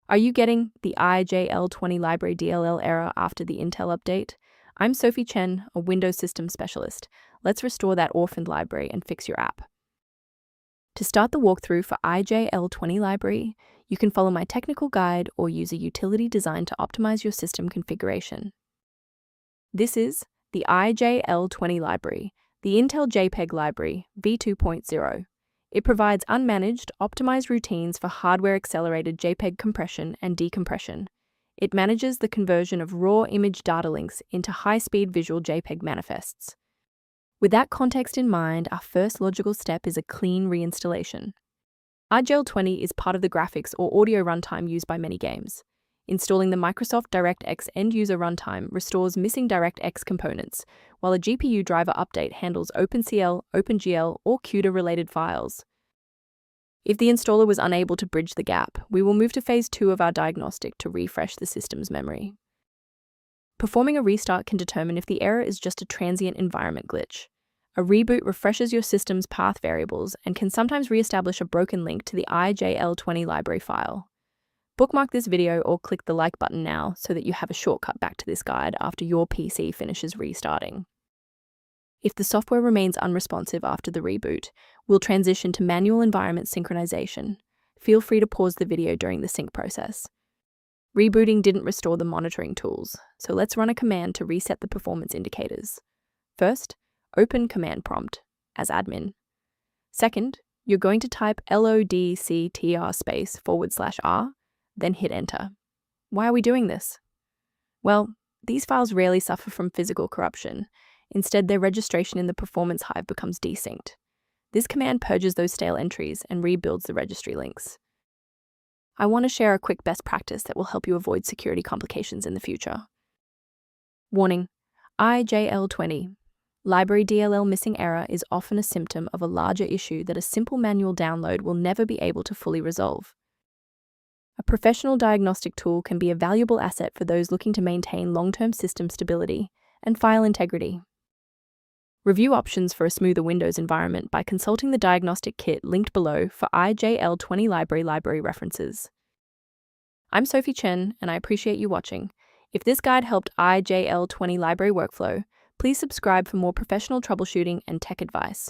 Are you getting the ijl20 Library DLL error after the Intel update? I'm Sophie Chen, a Windows Systems Specialist. Let's restore that orphaned library and fix your app. To start the walkthrough for ijl20 Library, you can follow my technical guide or use a utility designed to optimize your system configuration. This is the ijl20 Library, the Intel JPEG Library v2.0. It provides unmanaged, optimized routines for hardware-accelerated JPEG compression and decompression. It manages the conversion of raw image data links into high-speed visual JPEG manifests. With that context in mind, our first logical step is a clean reinstallation. ijl20 is part of the graphics or audio runtime used by many games. Installing the Microsoft DirectX end-user runtime restores missing DirectX components, while a GPU driver update handles OpenCL, OpenGL, or CUDA-related files. If the installer was unable to bridge the gap, we will move to phase 2 of our diagnostic to refresh the system's memory. Performing a restart can determine if the error is just a transient environment glitch. A reboot refreshes your system's path variables and can sometimes re-establish a broken link to the ijl20 library file. Bookmark this video or click the like button now so that you have a shortcut back to this guide after your PC finishes restarting. If the software remains unresponsive after the reboot, we'll transition to manual environment synchronization. Feel free to pause the video during the sync process. Rebooting didn't restore the monitoring tools, so let's run a command to reset the performance indicators. First, open command prompt as admin. Second, you're going to type lodctr/r, then hit enter. Why are we doing this? Well, these files rarely suffer from physical corruption. Instead, their registration in the performance hive becomes desynced. This command purges those stale entries and rebuilds the registry links. I want to share a quick best practice that will help you avoid security complications in the future. Warning: ijl20 Library DLL missing error is often a symptom of a larger issue that a simple manual download will never be able to fully resolve. A professional diagnostic tool can be a valuable asset for those looking to maintain long-term system stability and file integrity. Review options for a smoother Windows environment by consulting the diagnostic kit linked below for ijl20 library references. I'm Sophie Chen, and I appreciate you watching. If this guide helped ijl20 library workflow, please subscribe for more professional troubleshooting and tech advice.